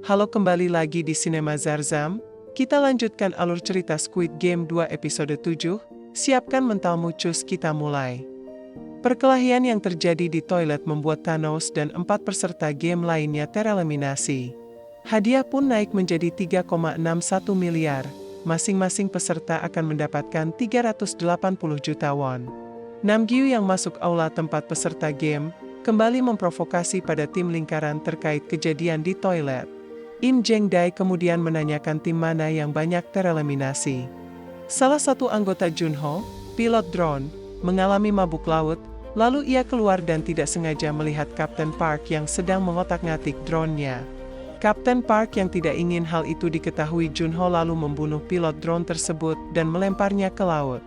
Halo, kembali lagi di Cinema Zarzam. Kita lanjutkan alur cerita Squid Game 2 episode 7. Siapkan mentalmu cus, kita mulai. Perkelahian yang terjadi di toilet membuat Thanos dan 4 peserta game lainnya tereliminasi. Hadiah pun naik menjadi 3,61 miliar. Masing-masing peserta akan mendapatkan 380 juta won. Namgyu yang masuk aula tempat peserta game, kembali memprovokasi pada tim lingkaran terkait kejadian di toilet. Im Jeng-dae kemudian menanyakan tim mana yang banyak tereliminasi. Salah satu anggota Junho, pilot drone, mengalami mabuk laut, lalu ia keluar dan tidak sengaja melihat Kapten Park yang sedang mengotak-ngatik drone-nya. Kapten Park yang tidak ingin hal itu diketahui Junho lalu membunuh pilot drone tersebut dan melemparnya ke laut.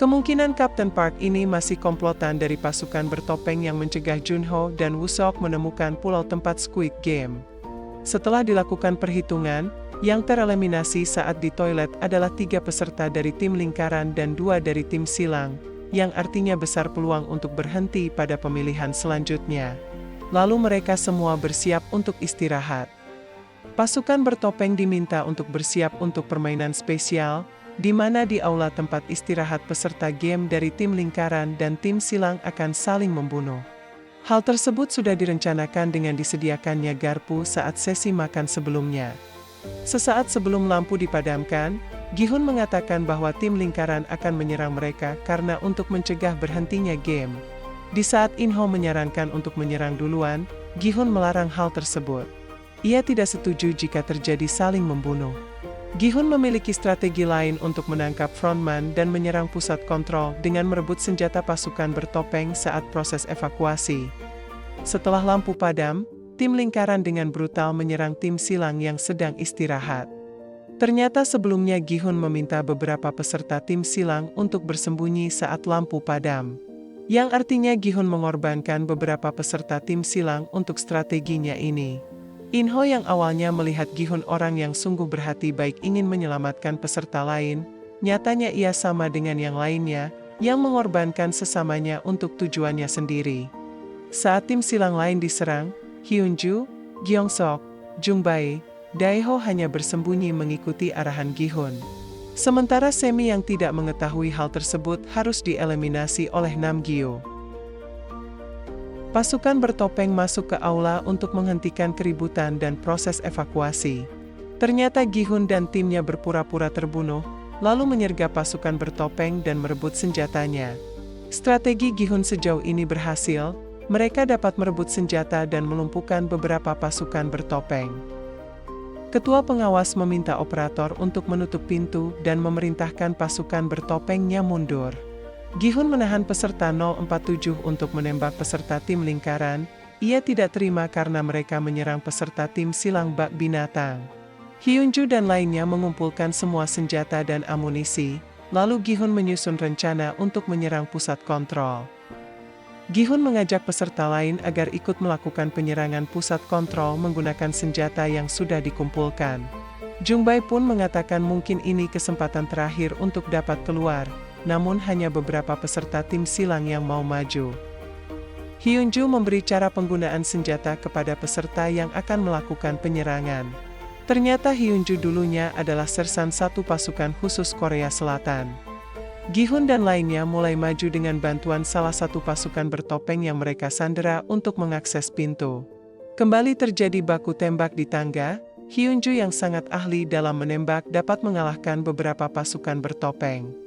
Kemungkinan Kapten Park ini masih komplotan dari pasukan bertopeng yang mencegah Junho dan Woo-seok menemukan pulau tempat Squid Game. Setelah dilakukan perhitungan, yang tereliminasi saat di toilet adalah 3 peserta dari tim lingkaran dan 2 dari tim silang, yang artinya besar peluang untuk berhenti pada pemilihan selanjutnya. Lalu mereka semua bersiap untuk istirahat. Pasukan bertopeng diminta untuk bersiap untuk permainan spesial, di mana di aula tempat istirahat peserta game dari tim lingkaran dan tim silang akan saling membunuh. Hal tersebut sudah direncanakan dengan disediakannya garpu saat sesi makan sebelumnya. Sesaat sebelum lampu dipadamkan, Gi-hun mengatakan bahwa tim lingkaran akan menyerang mereka karena untuk mencegah berhentinya game. Di saat In-ho menyarankan untuk menyerang duluan, Gi-hun melarang hal tersebut. Ia tidak setuju jika terjadi saling membunuh. Gi-hun memiliki strategi lain untuk menangkap frontman dan menyerang pusat kontrol dengan merebut senjata pasukan bertopeng saat proses evakuasi. Setelah lampu padam, tim lingkaran dengan brutal menyerang tim silang yang sedang istirahat. Ternyata sebelumnya Gi-hun meminta beberapa peserta tim silang untuk bersembunyi saat lampu padam. Yang artinya Gi-hun mengorbankan beberapa peserta tim silang untuk strateginya ini. In-ho yang awalnya melihat Gi-hun orang yang sungguh berhati baik ingin menyelamatkan peserta lain, nyatanya ia sama dengan yang lainnya, yang mengorbankan sesamanya untuk tujuannya sendiri. Saat tim silang lain diserang, Hyunju, Gyeong-seok, Jung-bae, Dae-ho hanya bersembunyi mengikuti arahan Gi-hun. Sementara Semi yang tidak mengetahui hal tersebut harus dieliminasi oleh Namgyu. Pasukan bertopeng masuk ke aula untuk menghentikan keributan dan proses evakuasi. Ternyata Gi-hun dan timnya berpura-pura terbunuh, lalu menyergap pasukan bertopeng dan merebut senjatanya. Strategi Gi-hun sejauh ini berhasil, mereka dapat merebut senjata dan melumpuhkan beberapa pasukan bertopeng. Ketua pengawas meminta operator untuk menutup pintu dan memerintahkan pasukan bertopengnya mundur. Gi-hun menahan peserta 047 untuk menembak peserta tim lingkaran. Ia tidak terima karena mereka menyerang peserta tim silang bak binatang. Hyunju dan lainnya mengumpulkan semua senjata dan amunisi, lalu Gi-hun menyusun rencana untuk menyerang pusat kontrol. Gi-hun mengajak peserta lain agar ikut melakukan penyerangan pusat kontrol menggunakan senjata yang sudah dikumpulkan. Jung-bae pun mengatakan mungkin ini kesempatan terakhir untuk dapat keluar. Namun hanya beberapa peserta tim silang yang mau maju. Hyunju memberi cara penggunaan senjata kepada peserta yang akan melakukan penyerangan. Ternyata Hyunju dulunya adalah sersan satu pasukan khusus Korea Selatan. Gi-hun dan lainnya mulai maju dengan bantuan salah satu pasukan bertopeng yang mereka sandera untuk mengakses pintu. Kembali terjadi baku tembak di tangga. Hyunju yang sangat ahli dalam menembak dapat mengalahkan beberapa pasukan bertopeng.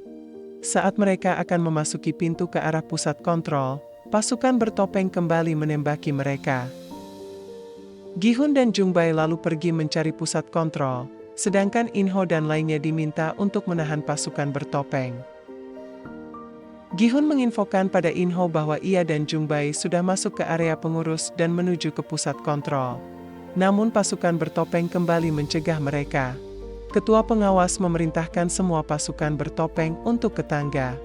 Saat mereka akan memasuki pintu ke arah pusat kontrol, pasukan bertopeng kembali menembaki mereka. Gi-hun dan Jung-bae lalu pergi mencari pusat kontrol, sedangkan In-ho dan lainnya diminta untuk menahan pasukan bertopeng. Gi-hun menginfokan pada In-ho bahwa ia dan Jung-bae sudah masuk ke area pengurus dan menuju ke pusat kontrol. Namun pasukan bertopeng kembali mencegah mereka. Ketua pengawas memerintahkan semua pasukan bertopeng untuk ke tangga.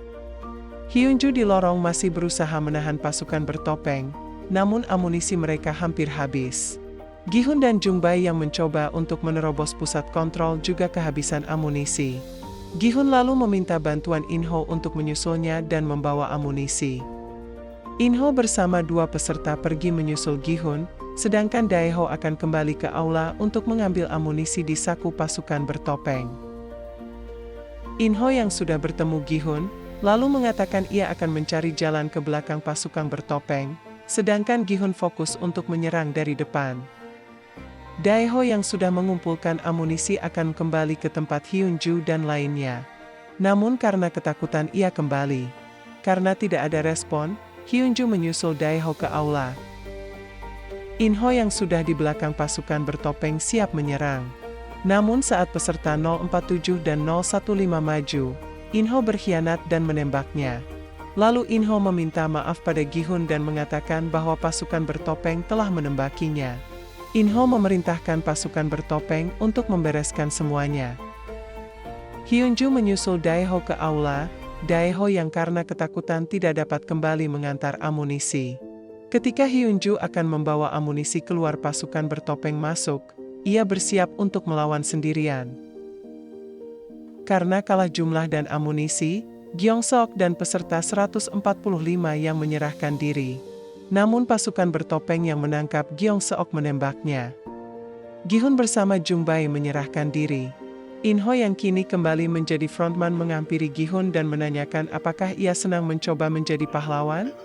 Hyunju di lorong masih berusaha menahan pasukan bertopeng, namun amunisi mereka hampir habis. Gi-hun dan Jung-bae yang mencoba untuk menerobos pusat kontrol juga kehabisan amunisi. Gi-hun lalu meminta bantuan In-ho untuk menyusulnya dan membawa amunisi. In-ho bersama 2 peserta pergi menyusul Gi-hun, sedangkan Daeho akan kembali ke aula untuk mengambil amunisi di saku pasukan bertopeng. Inho yang sudah bertemu Gi-hun, lalu mengatakan ia akan mencari jalan ke belakang pasukan bertopeng, sedangkan Gi-hun fokus untuk menyerang dari depan. Daeho yang sudah mengumpulkan amunisi akan kembali ke tempat Hyunju dan lainnya. Namun karena ketakutan ia kembali. Karena tidak ada respon, Hyunju menyusul Daeho ke aula. Inho yang sudah di belakang pasukan bertopeng siap menyerang. Namun saat peserta 047 dan 015 maju, Inho berkhianat dan menembaknya. Lalu Inho meminta maaf pada Gi-hun dan mengatakan bahwa pasukan bertopeng telah menembakinya. Inho memerintahkan pasukan bertopeng untuk membereskan semuanya. Hyunju menyusul Daeho ke aula, Daeho yang karena ketakutan tidak dapat kembali mengantar amunisi. Ketika Hyunju akan membawa amunisi keluar pasukan bertopeng masuk, ia bersiap untuk melawan sendirian. Karena kalah jumlah dan amunisi, Gyeongsuk dan peserta 145 yang menyerahkan diri. Namun pasukan bertopeng yang menangkap Gyeongsuk menembaknya. Gi-hun bersama Jungbae menyerahkan diri. Inho yang kini kembali menjadi frontman menghampiri Gi-hun dan menanyakan apakah ia senang mencoba menjadi pahlawan?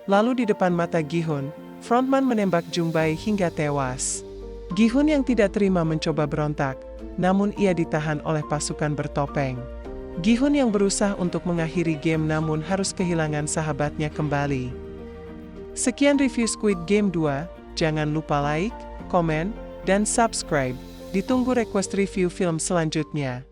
Lalu di depan mata Gi-hun, frontman menembak Jungbae hingga tewas. Gi-hun yang tidak terima mencoba berontak, namun ia ditahan oleh pasukan bertopeng. Gi-hun yang berusaha untuk mengakhiri game namun harus kehilangan sahabatnya kembali. Sekian review Squid Game 2, jangan lupa like, komen, dan subscribe. Ditunggu request review film selanjutnya.